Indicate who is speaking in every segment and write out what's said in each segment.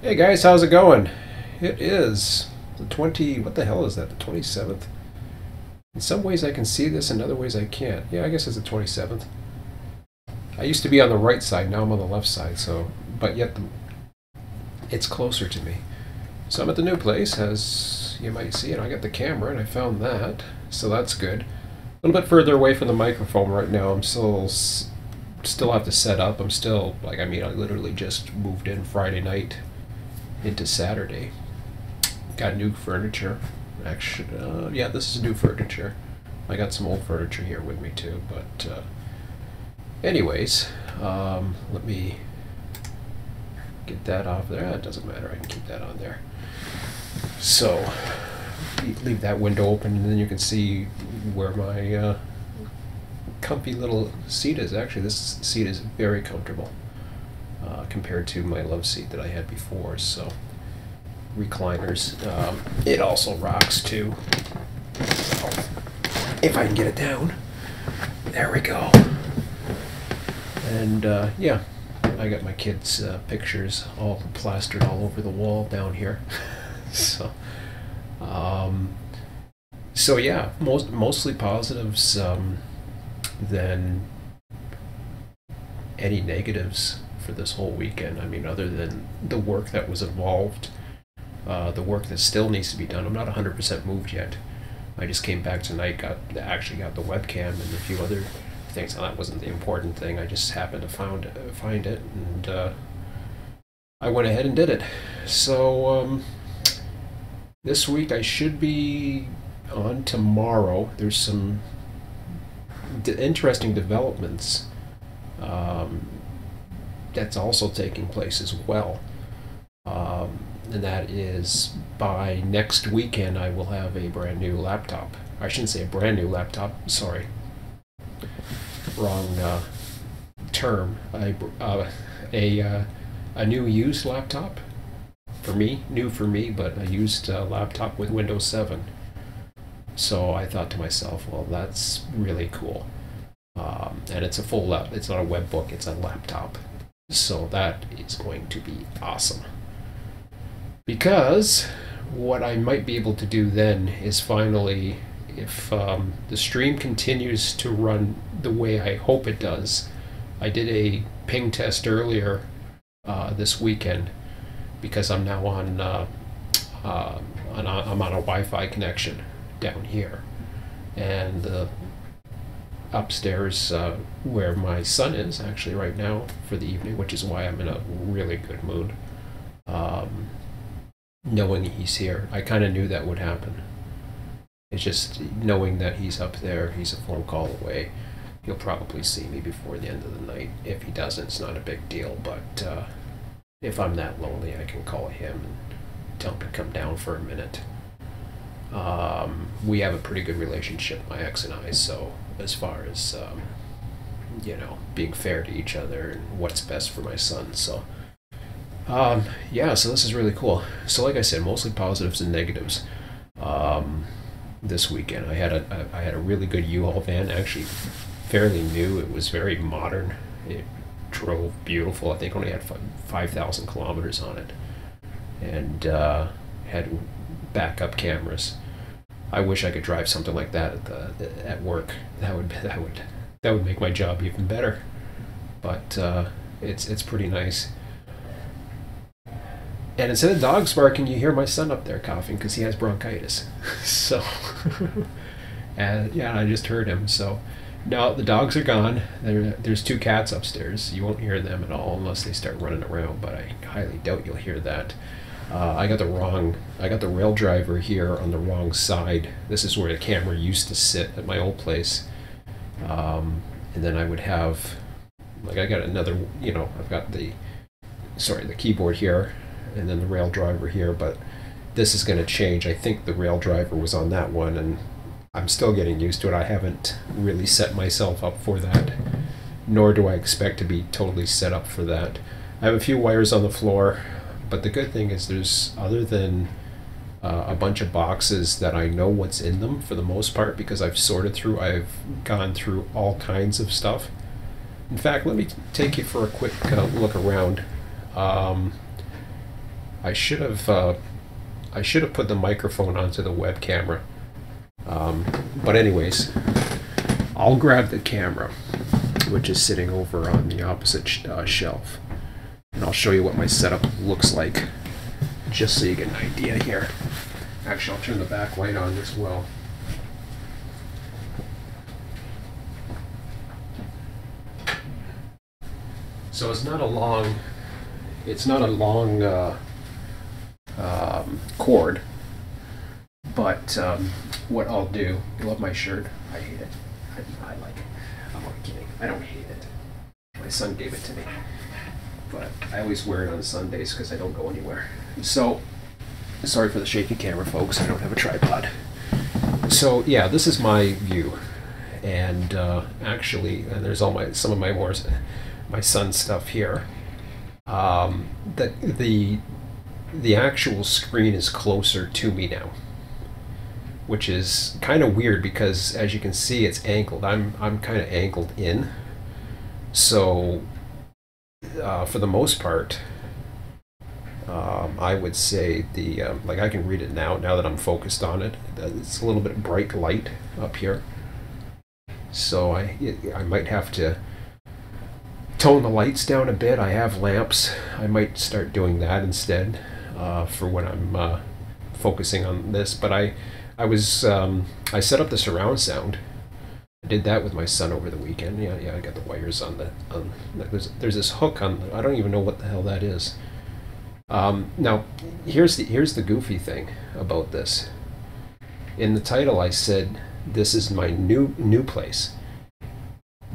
Speaker 1: Hey guys, how's it going? It is the 20, what the hell is that, the 27th? In some ways I can see this, in other ways I can't. Yeah, I guess it's the 27th. I used to be on the right side, now I'm on the left side, so, but yet it's closer to me. So I'm at the new place, as you might see, and I got the camera, and I found that, so that's good. A little bit further away from the microphone right now. I'm still have to set up. I'm still, like, I mean, I literally just moved in Friday night into Saturday. Got new furniture. Actually, yeah, this is new furniture. I got some old furniture here with me too. But anyways, let me get that off there. It doesn't matter. I can keep that on there. So leave that window open, and then you can see where my comfy little seat is. Actually, this seat is very comfortable compared to my love seat that I had before. So recliners. It also rocks too. If I can get it down. There we go. And yeah, I got my kids' pictures all plastered all over the wall down here. so, so yeah, mostly positives than any negatives for this whole weekend. I mean, other than the work that was involved, the work that still needs to be done. I'm not 100% moved yet. I just came back tonight, actually got the webcam and a few other things. Now, that wasn't the important thing. I just happened to find it, and I went ahead and did it. So this week I should be on tomorrow. There's some interesting developments that's also taking place as well. And that is by next weekend I will have a brand new laptop. I shouldn't say a brand new laptop, sorry. Wrong term. A new used laptop for me, new for me, but a used laptop with Windows 7. So I thought to myself, well, that's really cool. And it's a full laptop. It's not a web book, it's a laptop. So that is going to be awesome. Because what I might be able to do then is finally, if the stream continues to run the way I hope it does. I did a ping test earlier this weekend because I'm now I'm on a Wi-Fi connection down here, and upstairs where my son is actually right now for the evening, which is why I'm in a really good mood. Knowing he's here, I kind of knew that would happen. It's just knowing that he's up there, he's a phone call away. He'll probably see me before the end of the night. If he doesn't, it's not a big deal, but if I'm that lonely, I can call him and tell him to come down for a minute. We have a pretty good relationship, my ex and I, so as far as, you know, being fair to each other and what's best for my son, so yeah, so this is really cool. So like I said, mostly positives and negatives. This weekend I had a really good U-Haul van, actually fairly new. It was very modern. It drove beautiful. I think only had 5,000 kilometers on it, and had backup cameras. I wish I could drive something like that at work. That would make my job even better. But it's pretty nice. And instead of dogs barking, you hear my son up there coughing because he has bronchitis. So, and yeah, I just heard him. So, no, the dogs are gone. There's 2 cats upstairs. You won't hear them at all unless they start running around. But I highly doubt you'll hear that. I got the rail driver here on the wrong side. This is where the camera used to sit at my old place. And then I would have, like, I got another, you know, I've got the keyboard here, and then the rail driver here, but this is going to change. I think the rail driver was on that one, and I'm still getting used to it. I haven't really set myself up for that, nor do I expect to be totally set up for that. I have a few wires on the floor, but the good thing is there's, other than a bunch of boxes that I know what's in them for the most part, because I've gone through all kinds of stuff. In fact, let me take you for a quick look around. I should have put the microphone onto the web camera. But anyways, I'll grab the camera, which is sitting over on the opposite shelf, and I'll show you what my setup looks like, just so you get an idea here. Actually, I'll turn the back light on as well. So it's not a long cord, but what I'll do, you love my shirt? I hate it. I like it. I'm only kidding. I don't hate it. My son gave it to me, but I always wear it on Sundays because I don't go anywhere. So, sorry for the shaky camera, folks. I don't have a tripod. So yeah, this is my view, and actually, and there's all some of my son's stuff here. The actual screen is closer to me now, which is kind of weird because, as you can see, it's angled. I'm kind of angled in, so for the most part, I would say like I can read it now that I'm focused on it. It's a little bit bright light up here, so I might have to tone the lights down a bit. I have lamps. I might start doing that instead for when I'm focusing on this. But I set up the surround sound. I did that with my son over the weekend. Yeah, I got the wires on there's this hook on. I don't even know what the hell that is. Now, here's the goofy thing about this. In the title, I said this is my new place,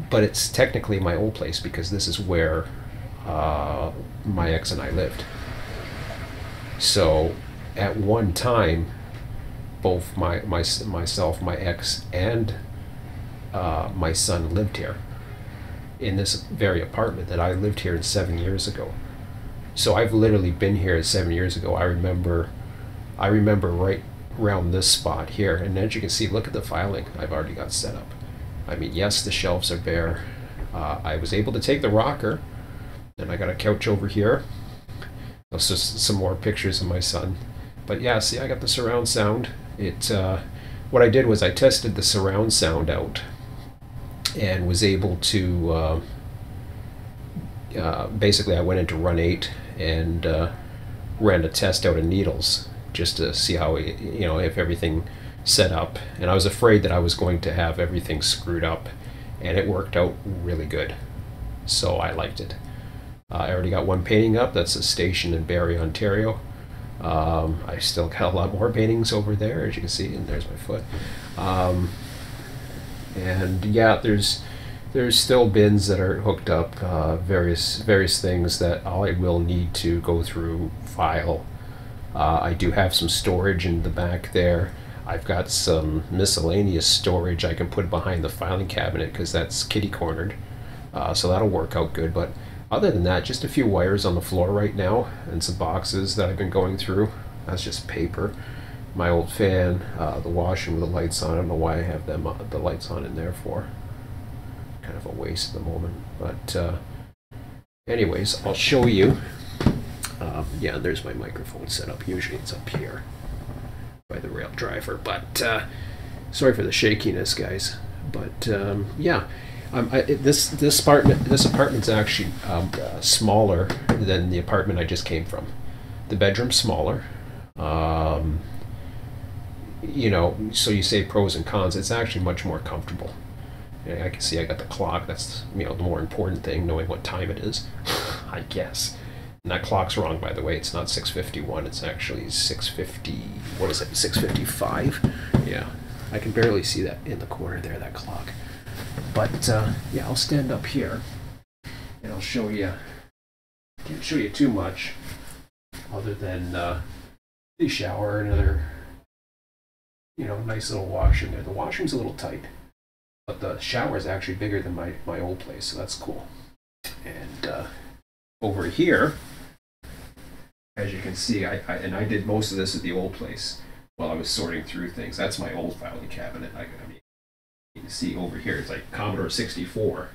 Speaker 1: but it's technically my old place because this is where my ex and I lived. So, at one time, both myself, my ex, and my son lived here in this very apartment that I lived here in 7 years ago. So I've literally been here 7 years ago. I remember right around this spot here, and as you can see, look at the filing I've already got set up. I mean, yes, the shelves are bare. I was able to take the rocker, and I got a couch over here. That's just some more pictures of my son. But yeah, see, I got the surround sound. What I did was I tested the surround sound out and was able to, basically I went into Run 8 and ran a test out of needles just to see how, if everything set up. And I was afraid that I was going to have everything screwed up, and it worked out really good. So I liked it. I already got one painting up. That's a station in Barrie, Ontario. I still got a lot more paintings over there, as you can see, and there's my foot. And yeah, there's still bins that are hooked up, various things that I will need to go through, file. I do have some storage in the back there. I've got some miscellaneous storage I can put behind the filing cabinet because that's kitty cornered, so that'll work out good. But other than that, just a few wires on the floor right now and some boxes that I've been going through. That's just paper. My old fan, the washing with the lights on. I don't know why I have the lights on in there for. Kind of a waste at the moment. But anyways, I'll show you. Yeah, there's my microphone set up. Usually it's up here by the rail driver. But sorry for the shakiness, guys. But yeah. This apartment's actually smaller than the apartment I just came from. The bedroom's smaller. So you say pros and cons. It's actually much more comfortable. I can see I got the clock. That's the more important thing, knowing what time it is, I guess. And that clock's wrong, by the way. It's not 6:51. It's actually 6:50. What is it? 6:55. Yeah, I can barely see that in the corner there. That clock. But yeah, I'll stand up here and I'll show you. Can't show you too much, other than the shower, another, nice little washroom there. The washroom's a little tight, but the shower is actually bigger than my old place, so that's cool. And over here, as you can see, I did most of this at the old place while I was sorting through things. That's my old filing cabinet. I mean, you can see over here, it's like Commodore 64.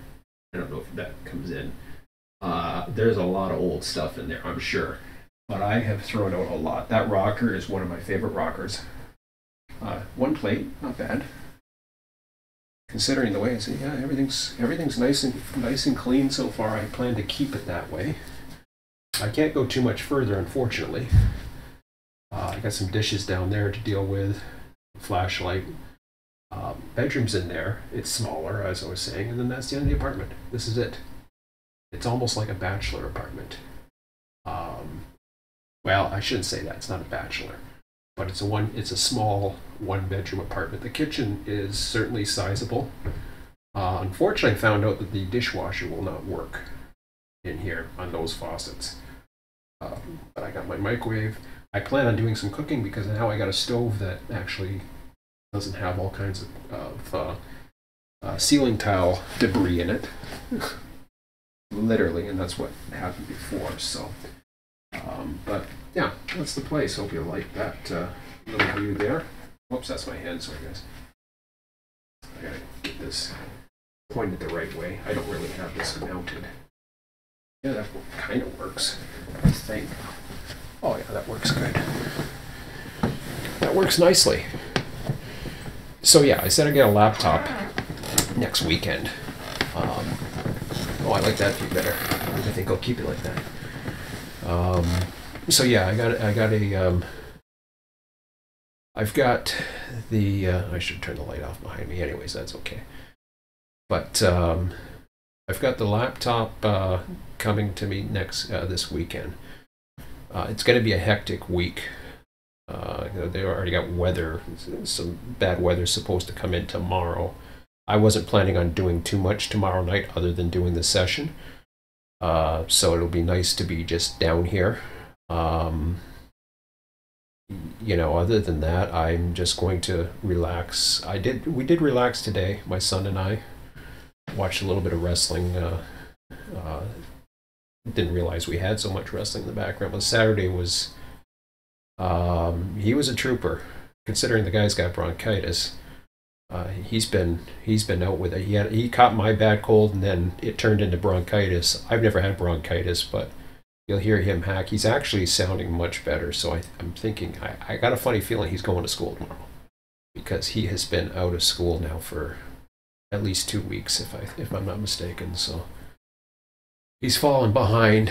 Speaker 1: I don't know if that comes in. There's a lot of old stuff in there, I'm sure. but I have thrown out a lot. That rocker is one of my favorite rockers. One plate, not bad. Considering the way it's, yeah, everything's nice and clean so far. I plan to keep it that way. I can't go too much further, unfortunately. I got some dishes down there to deal with, flashlight. Bedroom's in there. It's smaller, as I was saying, and then that's the end of the apartment. This is it. It's almost like a bachelor apartment. Well, I shouldn't say that. It's not a bachelor, but it's a small one-bedroom apartment. The kitchen is certainly sizable. Unfortunately, I found out that the dishwasher will not work in here on those faucets. But I got my microwave. I plan on doing some cooking because now I got a stove that actually doesn't have all kinds of ceiling tile debris in it. Literally, and that's what happened before. So, but yeah, that's the place. Hope you like that little view there. Whoops, that's my hand, sorry guys. I gotta get this pointed the right way. I don't really have this mounted. Yeah, that kind of works, I think. Oh yeah, that works good. That works nicely. So yeah, I said I'd get a laptop next weekend. Oh, I like that view better. I think I'll keep it like that. So yeah, I've got the, I should turn the light off behind me anyways, that's okay. But I've got the laptop coming to me this weekend. It's going to be a hectic week. They already got weather, some bad weather supposed to come in tomorrow. I wasn't planning on doing too much tomorrow night other than doing the session. So it'll be nice to be just down here. Other than that, I'm just going to relax. We did relax today, my son and I. Watched a little bit of wrestling. Didn't realize we had so much wrestling in the background. But Saturday was, he was a trooper. Considering the guy's got bronchitis, he's been out with it. He caught my bad cold, and then it turned into bronchitis. I've never had bronchitis, but you'll hear him hack. He's actually sounding much better. So I'm thinking I got a funny feeling he's going to school tomorrow, because he has been out of school now for at least 2 weeks, if I'm not mistaken. So he's fallen behind.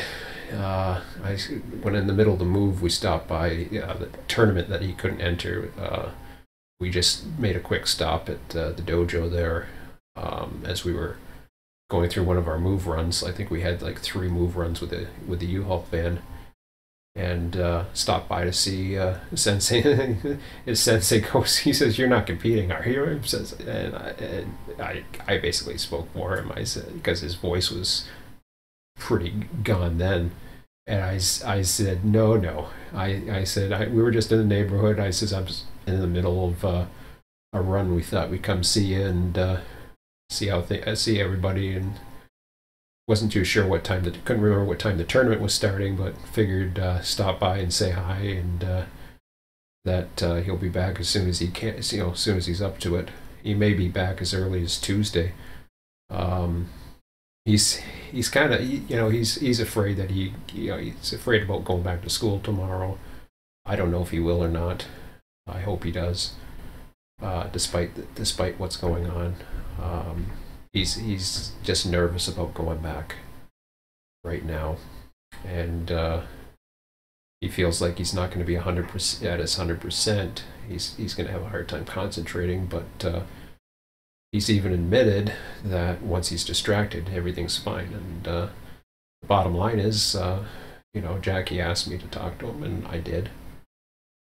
Speaker 1: When in the middle of the move, we stopped by the tournament that he couldn't enter. We just made a quick stop at the dojo there as we were going through one of our move runs. I think we had like 3 move runs with the U-Haul van, and stopped by to see Sensei. His Sensei goes, he says, "You're not competing, are you?" Says, and I basically spoke for him. I said, because his voice was pretty gone then, and I said, no. I said, we were just in the neighborhood. I says, I'm just in the middle of a run. We thought we'd come see you and see everybody, and wasn't too sure what time couldn't remember what time the tournament was starting, but figured stop by and say hi, and that he'll be back as soon as he can. As soon as he's up to it. He may be back as early as Tuesday. He's kind of he's afraid that he's afraid about going back to school tomorrow. I don't know if he will or not. I hope he does. Despite what's going on, he's just nervous about going back right now, and he feels like he's not going to be 100% at his 100%. He's going to have a hard time concentrating, but he's even admitted that once he's distracted, everything's fine. And the bottom line is, Jackie asked me to talk to him, and I did.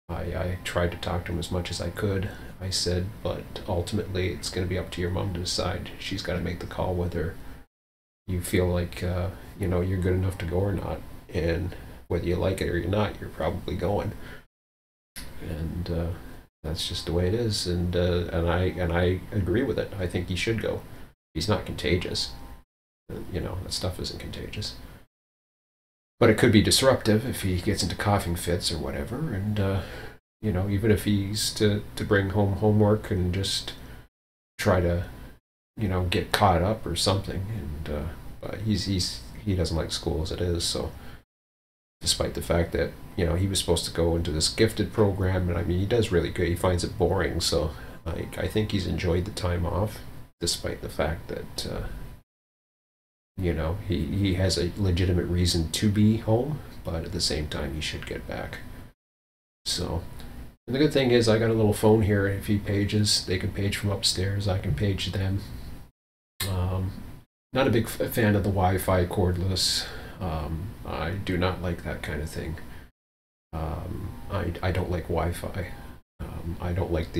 Speaker 1: I tried to talk to him as much as I could. I said, but ultimately it's going to be up to your mom to decide. She's got to make the call whether you feel like you're good enough to go or not, and whether you like it or you're not, you're probably going. And that's just the way it is, and I agree with it. I think he should go. He's not contagious. That stuff isn't contagious. But it could be disruptive if he gets into coughing fits or whatever, and even if he's to bring home homework and just try to get caught up or something. And but he doesn't like school as it is, so despite the fact that, you know, he was supposed to go into this gifted program, and I mean, he does really good. He finds it boring, so I think he's enjoyed the time off, despite the fact that, you know, he has a legitimate reason to be home, but at the same time, he should get back. So, and the good thing is I got a little phone here, and if he pages, they can page from upstairs, I can page them. Not a big fan of the Wi-Fi cordless. I do not like that kind of thing. I don't like Wi-Fi. I don't like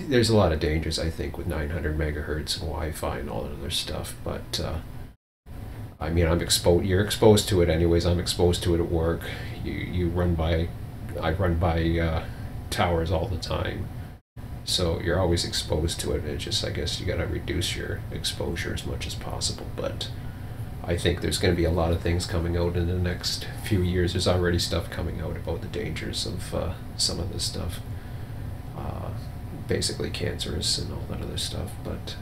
Speaker 1: there's a lot of dangers, I think, with 900 megahertz and Wi-Fi and all that other stuff, but I mean, you're exposed to it anyways. I'm exposed to it at work. I run by towers all the time, so you're always exposed to it. It's just, I guess you got to reduce your exposure as much as possible. But I think there's going to be a lot of things coming out in the next few years. There's already stuff coming out about the dangers of some of this stuff, basically cancerous and all that other stuff. But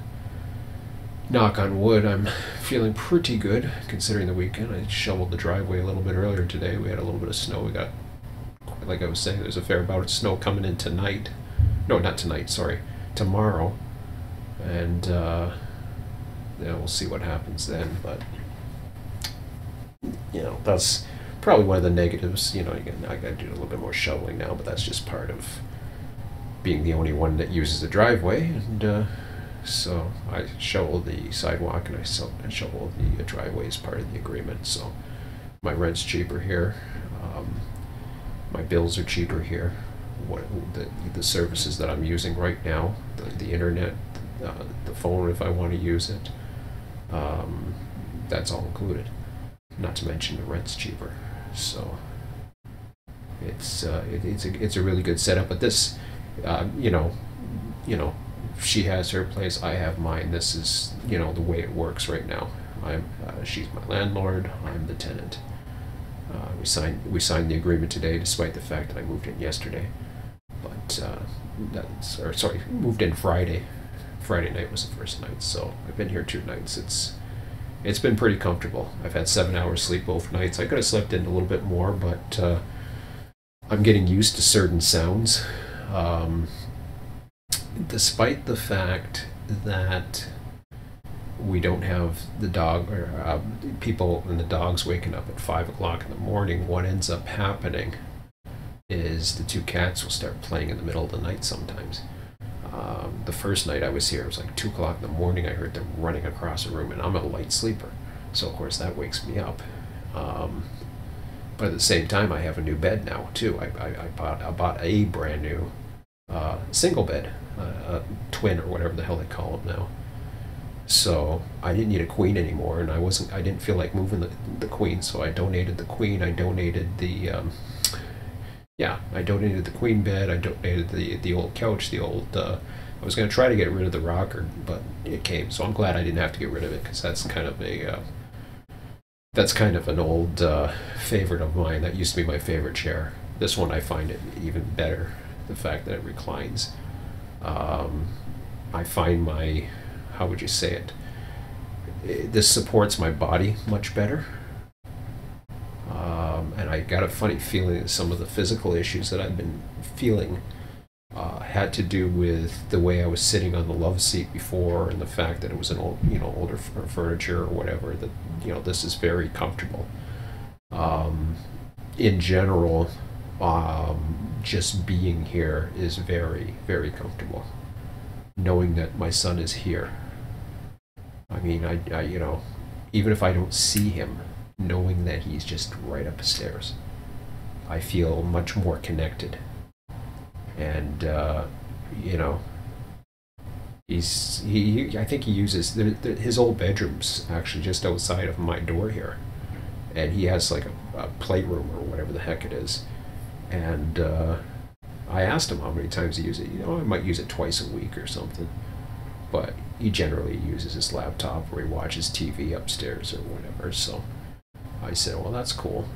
Speaker 1: knock on wood, I'm feeling pretty good considering the weekend. I shoveled the driveway a little bit earlier today. We had a little bit of snow. We got, like I was saying, there's a fair amount of snow coming in tonight. No, not tonight, sorry. Tomorrow. And yeah, we'll see what happens then. But, you know, that's probably one of the negatives. You know, I got to do a little bit more shoveling now, but that's just part of being the only one that uses the driveway. And so I shovel the sidewalk and I shovel the driveway as part of the agreement. So my rent's cheaper here. My bills are cheaper here. What the services that I'm using right now, the internet, the phone if I want to use it, that's all included. Not to mention the rent's cheaper. So it's a really good setup. But this, you know, she has her place, I have mine. This is, you know, the way it works right now. She's my landlord, I'm the tenant. We signed the agreement today, despite the fact that I moved in yesterday. But moved in Friday. Friday night was the first night, so I've been here 2 nights. It's been pretty comfortable. I've had 7 hours sleep both nights. I could have slept in a little bit more, but I'm getting used to certain sounds. Despite the fact that we don't have the dog or people and the dogs waking up at 5 o'clock in the morning, what ends up happening is the 2 cats will start playing in the middle of the night sometimes. The first night I was here, it was like 2 o'clock in the morning. I heard them running across the room, and I'm a light sleeper, so of course that wakes me up. But at the same time, I have a new bed now too. I bought a brand new single bed, twin or whatever the hell they call them now. So I didn't need a queen anymore, and I didn't feel like moving the queen, so I donated the queen. I donated the I donated the queen bed. I donated the old couch, I was going to try to get rid of the rocker, but it came, so I'm glad I didn't have to get rid of it, because that's kind of an old favorite of mine. That used to be my favorite chair. This one, I find it even better, the fact that it reclines. I find how would you say it? This supports my body much better. And I got a funny feeling that some of the physical issues that I've been feeling had to do with the way I was sitting on the love seat before, and the fact that it was an older furniture or whatever. That this is very comfortable. In general, just being here is very, very comfortable. Knowing that my son is here. I mean, I even if I don't see him, knowing that he's just right up the stairs, I feel much more connected. And I think he uses his old bedroom's actually just outside of my door here, and he has like a playroom or whatever the heck it is. And I asked him how many times he uses it. I might use it twice a week or something, but he generally uses his laptop or he watches TV upstairs or whatever. So I said, well, that's cool.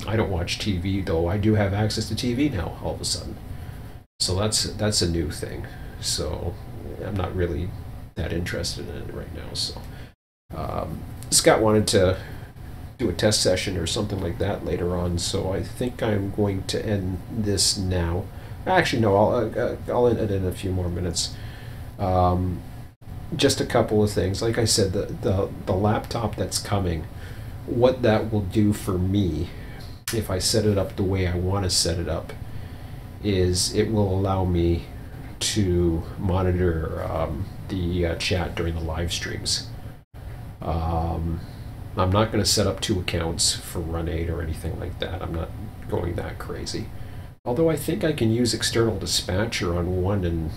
Speaker 1: I don't watch TV, though I do have access to TV now all of a sudden. So that's a new thing. So I'm not really that interested in it right now. So Scott wanted to do a test session or something like that later on, so I think I'm going to end this now. Actually, no, I'll end it in a few more minutes. Just a couple of things. Like I said, the laptop that's coming, what that will do for me, if I set it up the way I want to set it up, is it will allow me to monitor the chat during the live streams. I'm not going to set up 2 accounts for Run 8 or anything like that. I'm not going that crazy. Although I think I can use external dispatcher on one and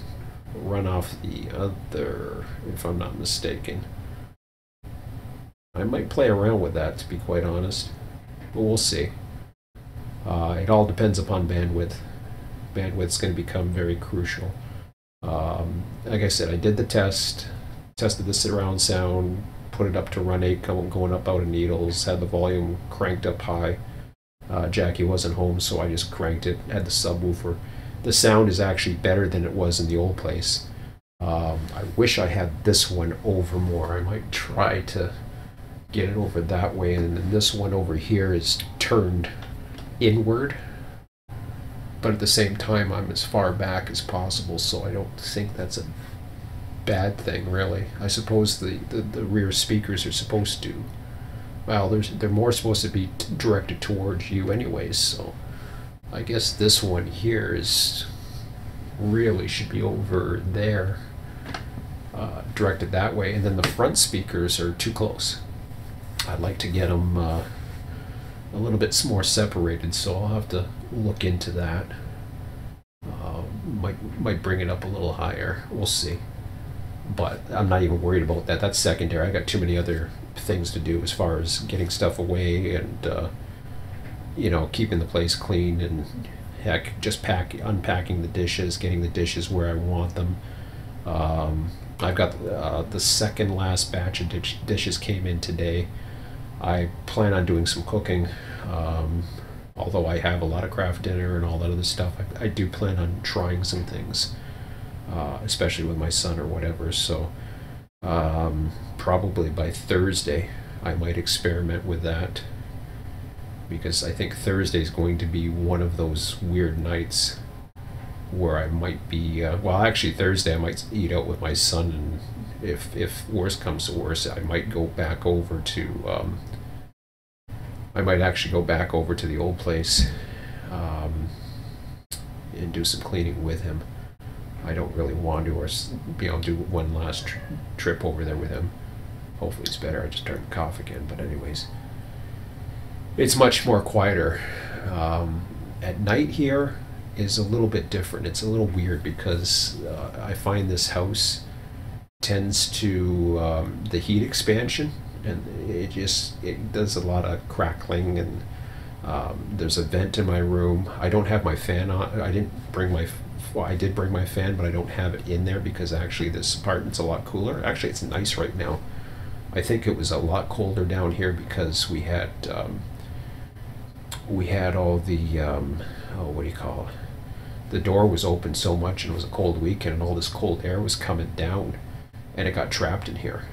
Speaker 1: run off the other, if I'm not mistaken. I might play around with that, to be quite honest, but we'll see. It all depends upon bandwidth. Bandwidth's going to become very crucial. Like I said, I did the tested the surround sound, put it up to Run 8, going up out of needles, had the volume cranked up high. Jackie wasn't home, so I just cranked it, had the subwoofer. The sound is actually better than it was in the old place. I wish I had this one over more. I might try to get it over that way, and then this one over here is turned inward. But at the same time, I'm as far back as possible, so I don't think that's a bad thing, really. I suppose the rear speakers are supposed to, well, they're more supposed to be directed towards you anyways, so I guess this one here is really should be over there, directed that way, and then the front speakers are too close. I'd like to get them a little bit more separated, so I'll have to look into that. Might bring it up a little higher. We'll see. But I'm not even worried about that. That's secondary. I got too many other things to do as far as getting stuff away and you know, keeping the place clean, and heck, just unpacking the dishes, getting the dishes where I want them. I've got the second last batch of dishes came in today. I plan on doing some cooking. Although I have a lot of craft dinner and all that other stuff, I do plan on trying some things, especially with my son or whatever. So probably by Thursday I might experiment with that, because I think Thursday is going to be one of those weird nights where I might be, well, actually Thursday I might eat out with my son, and if worse comes to worse, I might go back over to I might actually go back over to the old place and do some cleaning with him. I don't really want to, or be able to do one last trip over there with him. Hopefully it's better. I just turned the cough again, but anyways, it's much more quieter. At night here is a little bit different. It's a little weird because I find this house tends to the heat expansion, and it does a lot of crackling, and there's a vent in my room. I don't have my fan on. I did bring my fan, but I don't have it in there because actually this apartment's a lot cooler. Actually, it's nice right now. I think it was a lot colder down here because we had all the what do you call it? The door was open so much, and it was a cold weekend, and all this cold air was coming down, and it got trapped in here.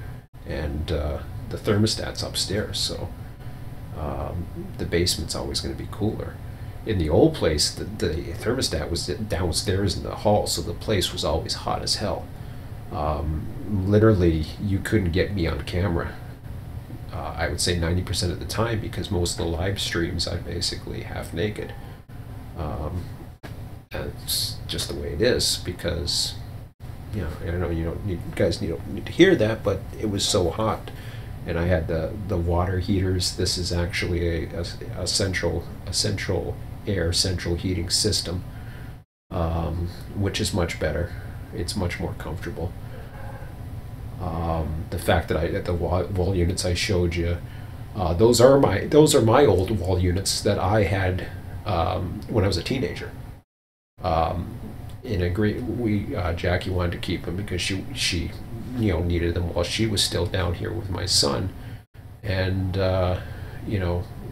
Speaker 1: And the thermostat's upstairs, so the basement's always going to be cooler. In the old place, the thermostat was downstairs in the hall, so the place was always hot as hell. Literally, you couldn't get me on camera. I would say 90% of the time, because most of the live streams I'm basically half naked. And it's just the way it is, because you know, I know you guys don't need to hear that, but it was so hot, and I had the water heaters. This is actually a central air central heating system, which is much better. It's much more comfortable. The fact that the wall units I showed you, those are my old wall units that I had when I was a teenager. Jackie wanted to keep them because she needed them while she was still down here with my son, and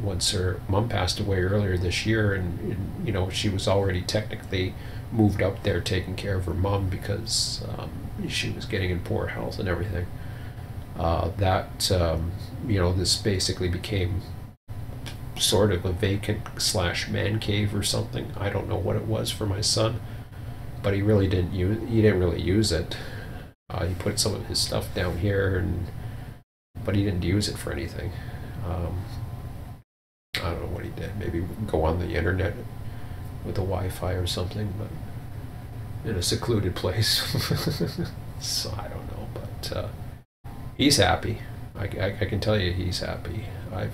Speaker 1: once her mom passed away earlier this year, and she was already technically moved up there taking care of her mom because she was getting in poor health and everything. This basically became sort of a vacant slash man cave or something. I don't know what it was for my son, but he didn't really use it. He put some of his stuff down here, but he didn't use it for anything. I don't know what he did. Maybe go on the internet with a Wi-Fi or something, but in a secluded place. So I don't know, but he's happy. I can tell you he's happy.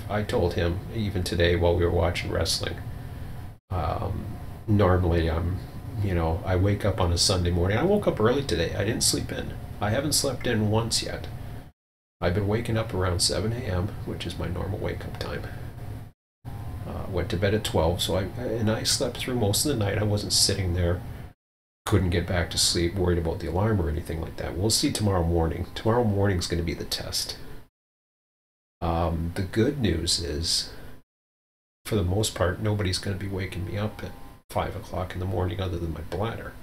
Speaker 1: I told him even today while we were watching wrestling. Normally I wake up on a Sunday morning. I woke up early today. I didn't sleep in. I haven't slept in once yet. I've been waking up around 7 a.m., which is my normal wake-up time. Went to bed at 12, so I slept through most of the night. I wasn't sitting there, couldn't get back to sleep, worried about the alarm or anything like that. We'll see tomorrow morning. Tomorrow morning's going to be the test. The good news is, for the most part, nobody's going to be waking me up at 5 o'clock in the morning other than my bladder.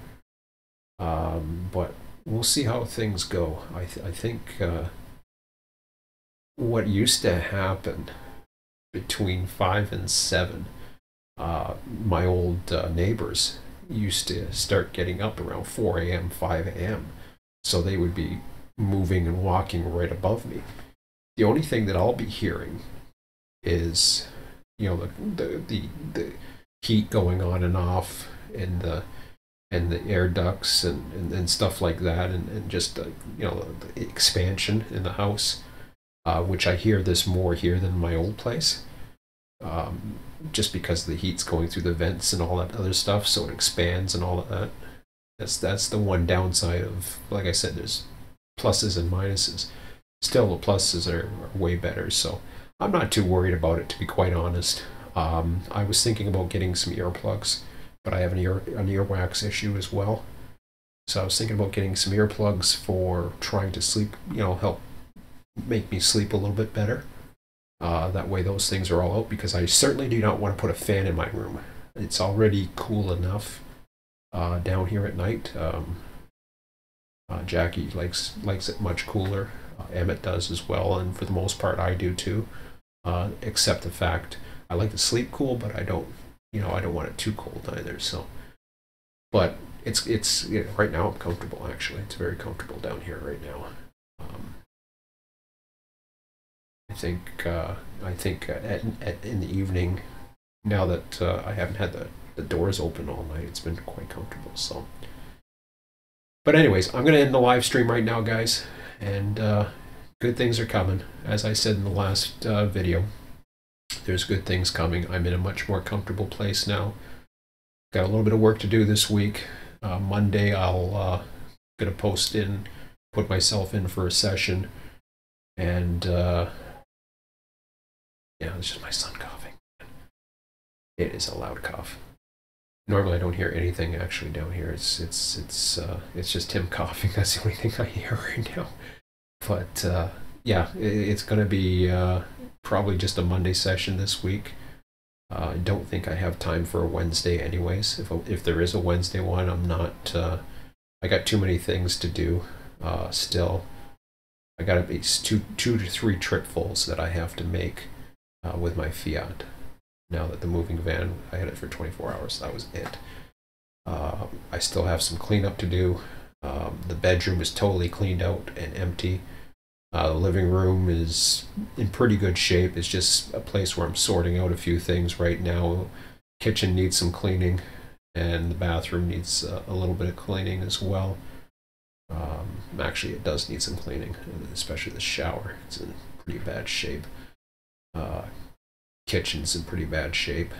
Speaker 1: But we'll see how things go. I think what used to happen between 5 and 7, my old neighbors used to start getting up around 4 a.m., 5 a.m. So they would be moving and walking right above me. The only thing that I'll be hearing is, the heat going on and off, and the air ducts and stuff like that, and just the expansion in the house, which I hear this more here than my old place, just because the heat's going through the vents and all that other stuff, so it expands and all of that. That's the one downside of, like I said, there's pluses and minuses. Still, the pluses are way better, so I'm not too worried about it, to be quite honest. I was thinking about getting some earplugs, but I have an earwax issue as well. So I was thinking about getting some earplugs for trying to sleep, help make me sleep a little bit better. That way those things are all out, because I certainly do not want to put a fan in my room. It's already cool enough down here at night. Jackie likes it much cooler. Emmett does as well, and for the most part I do too, except the fact I like to sleep cool, but I don't want it too cold either. So, but it's right now I'm comfortable. Actually, it's very comfortable down here right now. I think in the evening, now that I haven't had the doors open all night, it's been quite comfortable. So, but anyways, I'm gonna end the live stream right now, guys. And good things are coming. As I said in the last video, there's good things coming. I'm in a much more comfortable place now. Got a little bit of work to do this week. Monday, I'll gonna put myself in for a session, and it's just my son coughing. It is a loud cough. Normally I don't hear anything actually down here. It's just him coughing. That's the only thing I hear right now. But it's going to be probably just a Monday session this week. I don't think I have time for a Wednesday anyways. If there is a Wednesday one, I'm not. I got too many things to do still. I got at least two to three tripfuls that I have to make with my Fiat. Now that the moving van, I had it for 24 hours, so that was it. I still have some cleanup to do. The bedroom is totally cleaned out and empty. The living room is in pretty good shape. It's just a place where I'm sorting out a few things right now. Kitchen needs some cleaning, and the bathroom needs a little bit of cleaning as well. Actually, it does need some cleaning, especially the shower. It's in pretty bad shape. Kitchen's in pretty bad shape.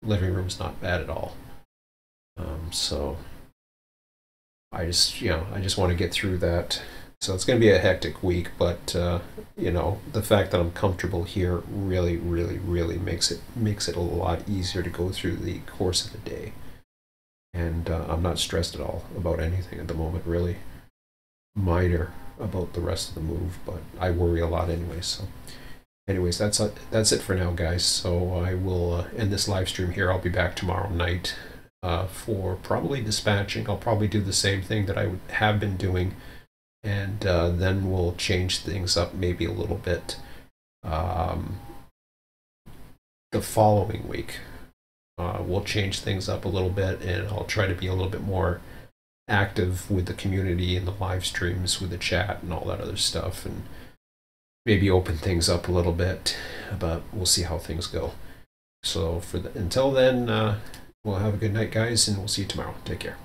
Speaker 1: Living room's not bad at all. So I just want to get through that. So it's going to be a hectic week, but the fact that I'm comfortable here really, really, really makes it a lot easier to go through the course of the day. And I'm not stressed at all about anything at the moment, really. Minor about the rest of the move, but I worry a lot anyway. So anyways, that's it for now, guys. So I will end this live stream here. I'll be back tomorrow night for probably dispatching. I'll probably do the same thing that I have been doing and then we'll change things up maybe a little bit the following week. We'll change things up a little bit, and I'll try to be a little bit more active with the community and the live streams with the chat and all that other stuff, and maybe open things up a little bit, but we'll see how things go. So until then, we'll have a good night, guys, and we'll see you tomorrow. Take care.